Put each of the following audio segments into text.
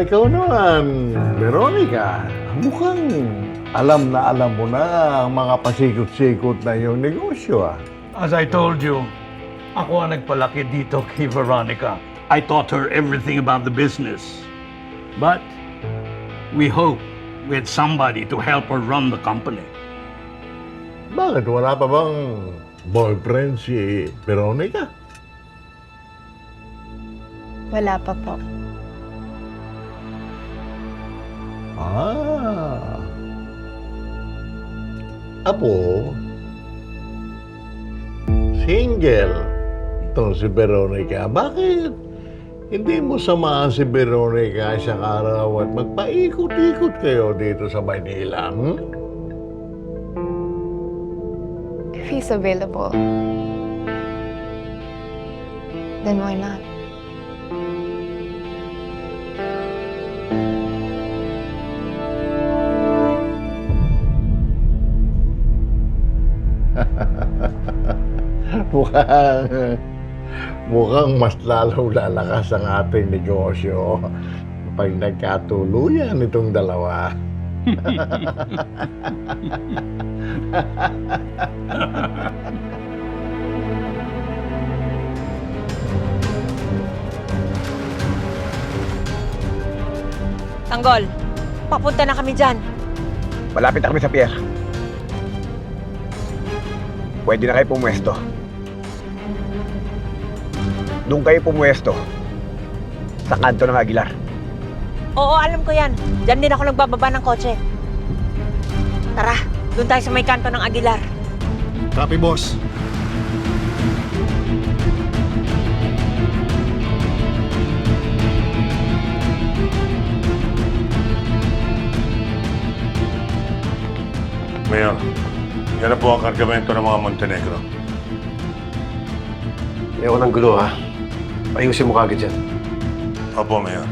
Ikaw naman, Veronica, mukhang alam na alam mo na ang mga pasikot-sikot na iyong negosyo, ah. As I told you, ako ang nagpalaki dito kay Veronica. I taught her everything about the business. But we hope we had somebody to help her run the company. Bakit wala pa bang boyfriend si Veronica? Wala pa po. Ah. Apo, single itong si Veronica. Bakit hindi mo samahan si Veronica isang araw at magpaikot-ikot kayo dito sa Maynila? Hmm? If he's available, then why not? Mukhang mas lalong lalakas ang ating negosyo pag nagkatuluyan itong dalawa. Tanggol, papunta na kami dyan. Malapit na kami sa pier. Pwede na kayo pumwesto. Doon kayo pumwesto sa kanto ng Aguilar. Oo, alam ko yan. Diyan din ako nagbababa ng kotse. Tara, doon tayo sa may kanto ng Aguilar. Copy, boss. Mayor, yan na po ang kargamento ng mga Montenegro. Ayaw ng gulo, ha? Ayusin mo kagad yan. Opo, Mayor.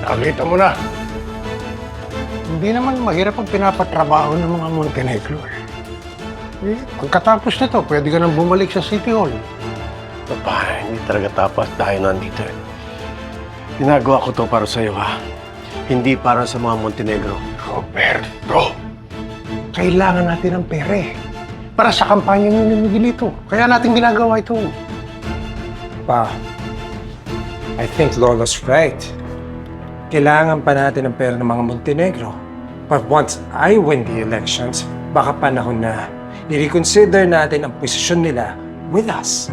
Nakita mo na. Hindi naman mahirap ang pinapatrabaho ng mga Montenegro. Pagkatapos nito, pwede ka nang bumalik sa City Hall. Papa, hindi talaga tapat tayo nandito. Ginagawa ko to para sa'yo, ha? Hindi para sa mga Montenegro. Roberto, kailangan natin ng pere para sa kampanya ng Miguelito. Kaya natin ginagawa ito. Pa, I think Lolo's right. Kailangan pa natin ng pera ng mga Montenegro. But once I win the elections, baka panahon na i-reconsider natin ang posisyon nila with us.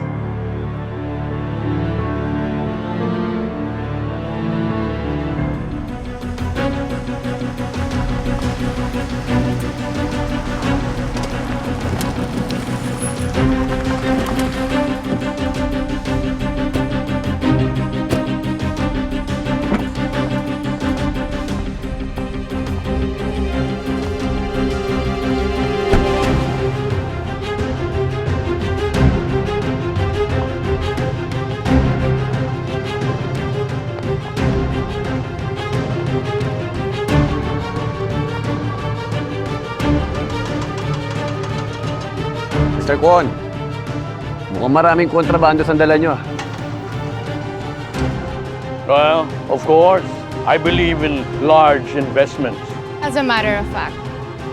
Mr. Kwon, mukhang maraming kontrabando sa dala nyo. Well, of course, I believe in large investments. As a matter of fact,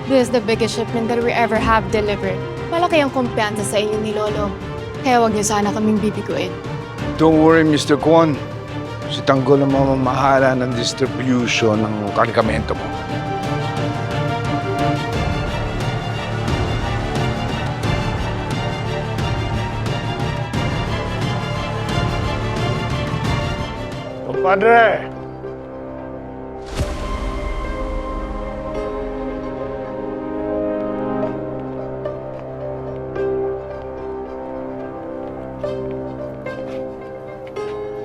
this is the biggest shipment that we ever have delivered. Malaki ang kumpiyansa sa inyo ni Lolo. Kaya huwag niyo sana kaming bibiguin. Don't worry, Mr. Kwon. Si Tanggol ang mamamahala ng distribution ng kargamento mo. Compadre!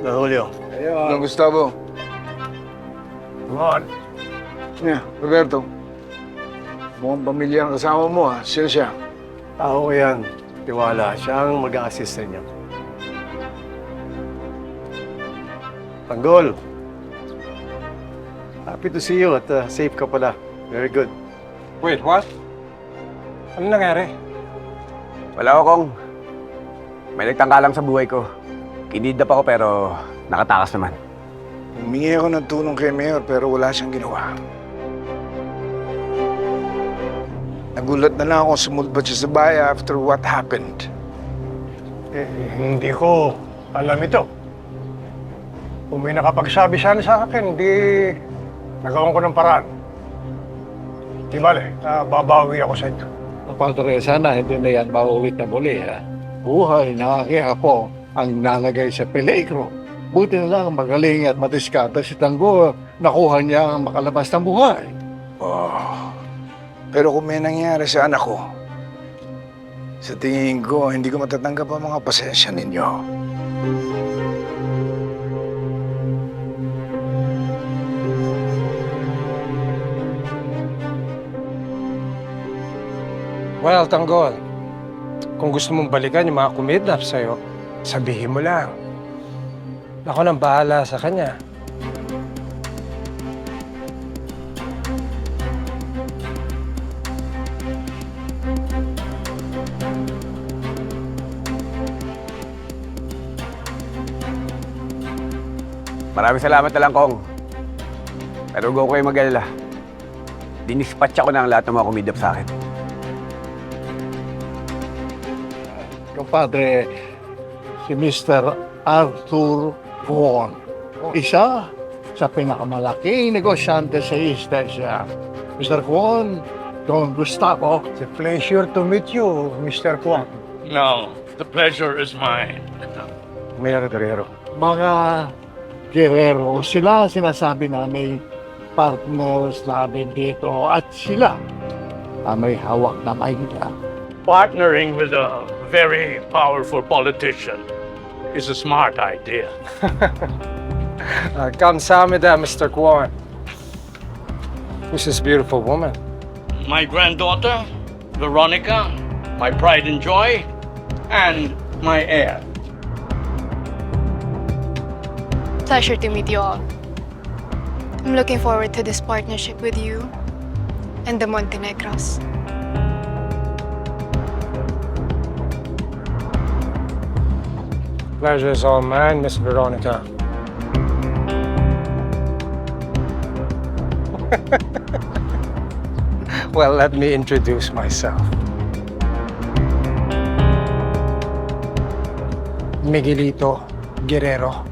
Julio. Don Gustavo. Come on. Yeah, Roberto. Mukhang pamilya ang kasama mo, ha? Sino siya? Tao ko yan. Tiwala. Siya ang mag-a-assist sa inyo. Tanggol. Happy to see you at safe ka pala. Very good. Wait, what? Ano nangyari? Wala ko, Kong. May nagtangka lang sa buhay ko. Kinidnap ako pero nakatakas naman. Humingi ako ng tulong kay Mayor pero wala siyang ginawa. Nagulat na lang ako sumulbat siya sa bahay after what happened. Hindi ko alam ito. Kung may nakapagsabi sana sa akin, di nagawan ko ng paraan. Di bale, babawi ako sa ito. Padre, sana hindi na yan maulit na muli. Ha? Buhay na aking apo ang nalagay sa peligro. Buti na lang magaling at matiskata si Tanggol. Nakuha niya ang makalabas ng buhay. Oh. Pero kung may nangyari sa anak ko, sa tingin ko, hindi ko matatanggap ang mga pasensya ninyo. Well, Tanggol, kung gusto mong balikan yung mga kumidnap sa'yo, sabihin mo lang. Ako nang bahala sa kanya. Maraming salamat na lang, Kong. Pero huwag ko kayo mag-alala. Dinispatch ako ng lahat ng mga kumidnap sa akin. Compadre, si Mr. Arthur Kwon. Isa sa pinakamalaking negosyante sa East Asia. Mr. Kwon, Don Gustavo. It's a pleasure to meet you, Mr. Kwon. No, the pleasure is mine. Mayor Guerrero. Mga Guerrero, sila sinasabi namin partners namin dito at sila ang may hawak na mahina. Partnering with a very powerful politician is a smart idea. Kamsahamnida, Mr. Kwon. Who's this beautiful woman? My granddaughter, Veronica, my pride and joy, and my heir. Pleasure to meet you all. I'm looking forward to this partnership with you and the Montenegros. Pleasure is all mine, Miss Veronica. Well, let me introduce myself. Miguelito Guerrero,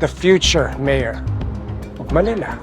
the future mayor of Manila.